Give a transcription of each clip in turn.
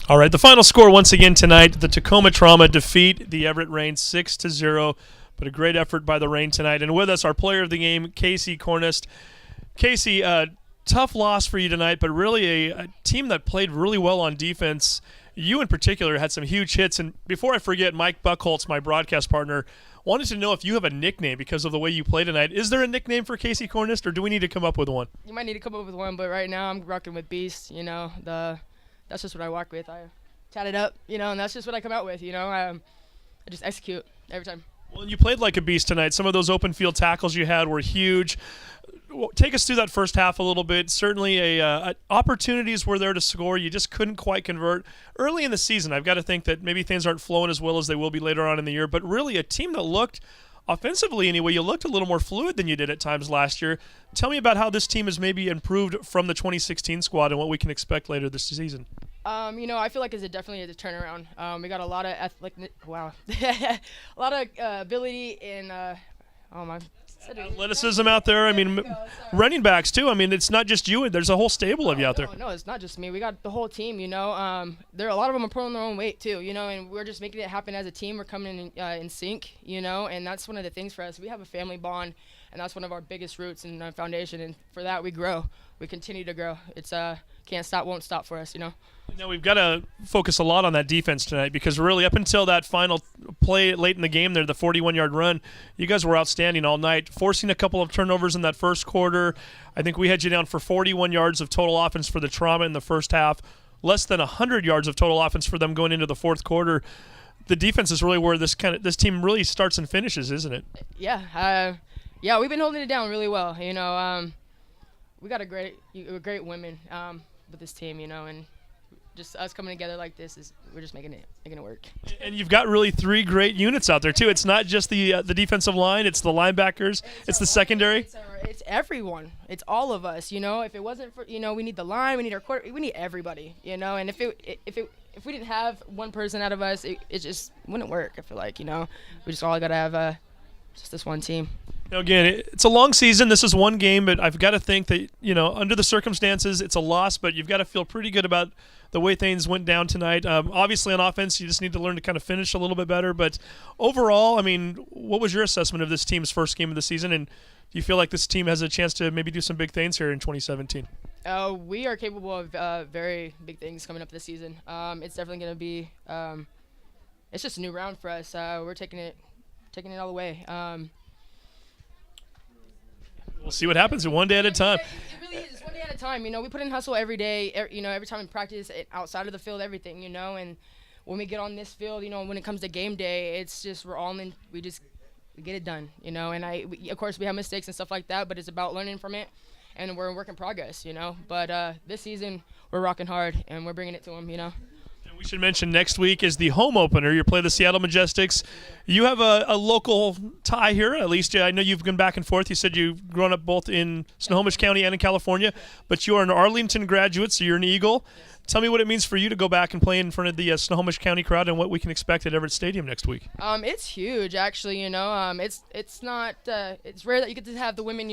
All right, the final score once again tonight: the Tacoma Trauma defeat the Everett Reign 6-0. But a great effort by the Reign tonight. And with us, our player of the game, Kacy Cornist. Kacy, tough loss for you tonight, but really a team that played really well on defense. You in particular had some huge hits. And before I forget, Mike Buckholtz, my broadcast partner, wanted to know if you have a nickname because of the way you play tonight. Is there a nickname for Kacy Cornist, or do we need to come up with one? You might need to come up with one, but right now I'm rocking with Beast. That's just what I walk with. I tat it up, and that's just what I come out with. I just execute every time. Well, you played like a beast tonight. Some of those open field tackles you had were huge. Take us through that first half a little bit. Certainly, opportunities were there to score. You just couldn't quite convert. Early in the season, I've got to think that maybe things aren't flowing as well as they will be later on in the year. But really, a team that looked, offensively anyway, you looked a little more fluid than you did at times last year. Tell me about how this team has maybe improved from the 2016 squad and what we can expect later this season. I feel like it's definitely a turnaround. We got a lot of a lot of ability in athleticism out there. I mean, running backs too. I mean, it's not just you. There's a whole stable of you out there. No, it's not just me. We got the whole team. There are a lot of them are pulling their own weight too. And we're just making it happen as a team. We're coming in sync. And that's one of the things for us. We have a family bond, and that's one of our biggest roots and foundation. And for that, we grow. We continue to grow. It's can't stop, won't stop for us. Now we've got to focus a lot on that defense tonight, because really up until that final play late in the game there, the 41-yard run, you guys were outstanding all night, forcing a couple of turnovers in that first quarter. I think we had you down for 41 yards of total offense for the Trauma in the first half, less than 100 yards of total offense for them going into the fourth quarter. The defense is really where this team really starts and finishes, isn't it? Yeah. We've been holding it down really well. We got a great women with this team, and just us coming together like this we're just making it work. And you've got really three great units out there too. It's not just the defensive line; it's the linebackers, it's the secondary. It's everyone. It's all of us. If it wasn't for we need the line, we need our quarter, we need everybody. And if we didn't have one person out of us, it just wouldn't work. I feel like we just all gotta have just this one team. Now, again, it's a long season. This is one game, but I've got to think that, under the circumstances, it's a loss, but you've got to feel pretty good about the way things went down tonight. Obviously, on offense, you just need to learn to kind of finish a little bit better. But overall, I mean, what was your assessment of this team's first game of the season? And do you feel like this team has a chance to maybe do some big things here in 2017? We are capable of very big things coming up this season. It's definitely going to be it's just a new round for us. We're taking it all the way. We'll see what happens one day at a time. It really is. It's one day at a time. We put in hustle every day, every time in practice, outside of the field, everything, and when we get on this field, when it comes to game day, it's just we're all in. We get it done, and of course, we have mistakes and stuff like that, but it's about learning from it, and we're in work in progress, But this season, we're rocking hard, and we're bringing it to them, We should mention next week is the home opener. You play the Seattle Majestics. You have a local tie here, at least. I know you've gone back and forth. You said you've grown up both in Snohomish County and in California, but you are an Arlington graduate, so you're an Eagle. Tell me what it means for you to go back and play in front of the Snohomish County crowd and what we can expect at Everett Stadium next week. It's huge, actually. It's not. It's rare that you get to have the women,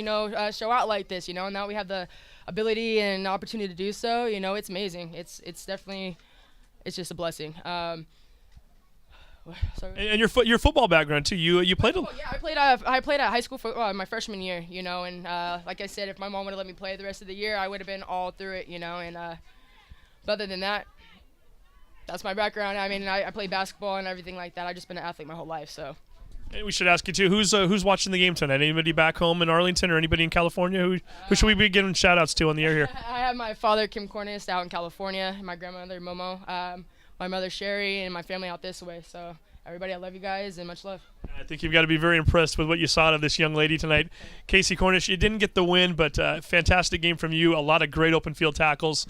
show out like this. And now we have the ability and opportunity to do so. It's amazing. It's definitely. It's just a blessing. And your football background too. You played. I played at high school for my freshman year. And like I said, if my mom would have let me play the rest of the year, I would have been all through it. And but other than that, that's my background. I mean, I played basketball and everything like that. I've just been an athlete my whole life. So. And we should ask you too. Who's watching the game tonight? Anybody back home in Arlington or anybody in California? Who should we be giving shout outs to on the air here? I have my father, Kim Cornist, out in California, and my grandmother, Momo, my mother, Sherry, and my family out this way. So everybody, I love you guys and much love. I think you've got to be very impressed with what you saw out of this young lady tonight. Kacy Cornist, you didn't get the win, but fantastic game from you. A lot of great open field tackles.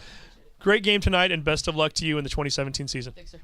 Great game tonight, and best of luck to you in the 2017 season. Thanks, sir.